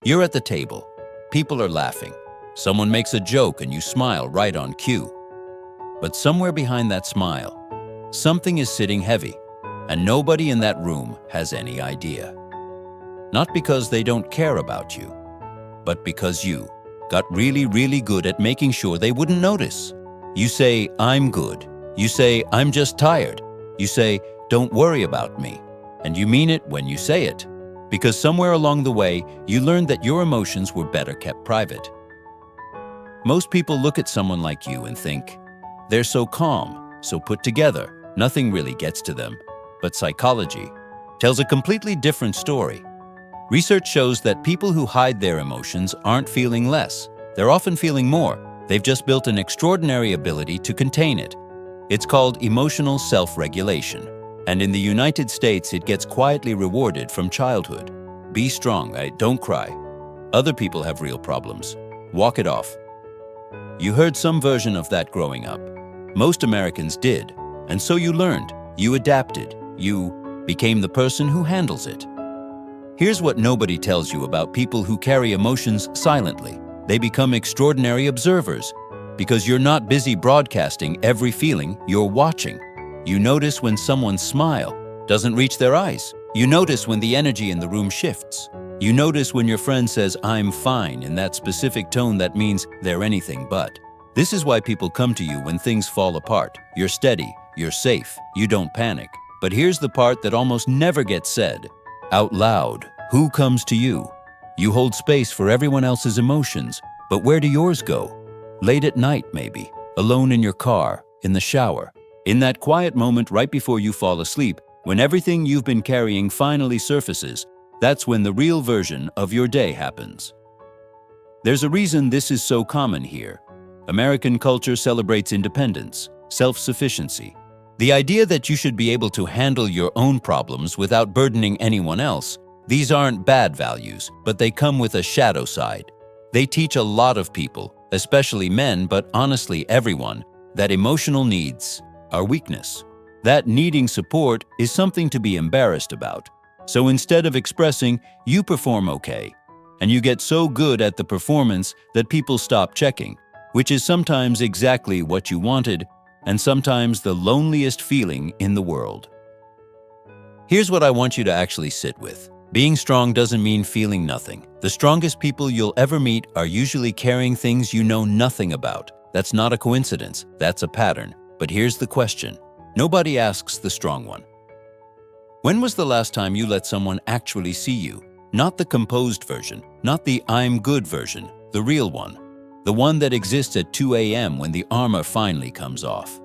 You're at the table. People are laughing. Someone makes a joke and you smile right on cue. But somewhere behind that smile, something is sitting heavy, and nobody in that room has any idea. Not because they don't care about you, but because you got really good at making sure they wouldn't notice. You say, "I'm good." You say, "I'm just tired." You say, "Don't worry about me." And you mean it when you say it, because somewhere along the way, you learned that your emotions were better kept private. Most people look at someone like you and think, they're so calm, so put together, nothing really gets to them. But psychology tells a completely different story. Research shows that people who hide their emotions aren't feeling less. They're often feeling more. They've just built an extraordinary ability to contain it. It's called emotional self-regulation. And in the United States, it gets quietly rewarded from childhood. Be strong, don't cry. Other people have real problems. Walk it off. You heard some version of that growing up. Most Americans did. And so you learned, you adapted, you became the person who handles it. Here's what nobody tells you about people who carry emotions silently. They become extraordinary observers. Because you're not busy broadcasting every feeling, you're watching. You notice when someone's smile doesn't reach their eyes. You notice when the energy in the room shifts. You notice when your friend says, "I'm fine," in that specific tone that means they're anything but. This is why people come to you when things fall apart. You're steady, you're safe, you don't panic. But here's the part that almost never gets said. Out loud, who comes to you? You hold space for everyone else's emotions, but where do yours go? Late at night, maybe, alone in your car, in the shower. In that quiet moment right before you fall asleep, when everything you've been carrying finally surfaces, that's when the real version of your day happens. There's a reason this is so common here. American culture celebrates independence, self-sufficiency. The idea that you should be able to handle your own problems without burdening anyone else. These aren't bad values, but they come with a shadow side. They teach a lot of people, especially men, but honestly everyone, that emotional needs are weakness. That needing support is something to be embarrassed about. So instead of expressing, you perform okay. And you get so good at the performance that people stop checking, which is sometimes exactly what you wanted, and sometimes the loneliest feeling in the world. Here's what I want you to actually sit with. Being strong doesn't mean feeling nothing. The strongest people you'll ever meet are usually carrying things you know nothing about. That's not a coincidence, that's a pattern. But here's the question. Nobody asks the strong one. When was the last time you let someone actually see you? Not the composed version, not the "I'm good" version, the real one. The one that exists at 2 a.m. when the armor finally comes off.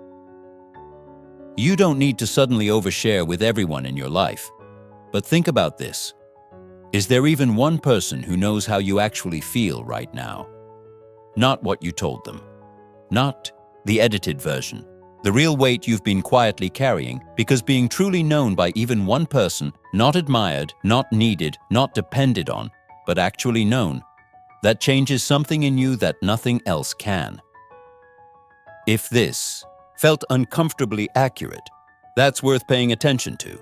You don't need to suddenly overshare with everyone in your life. But think about this. Is there even one person who knows how you actually feel right now? Not what you told them. Not the edited version. The real weight you've been quietly carrying, because being truly known by even one person, not admired, not needed, not depended on, but actually known, that changes something in you that nothing else can. If this felt uncomfortably accurate, that's worth paying attention to.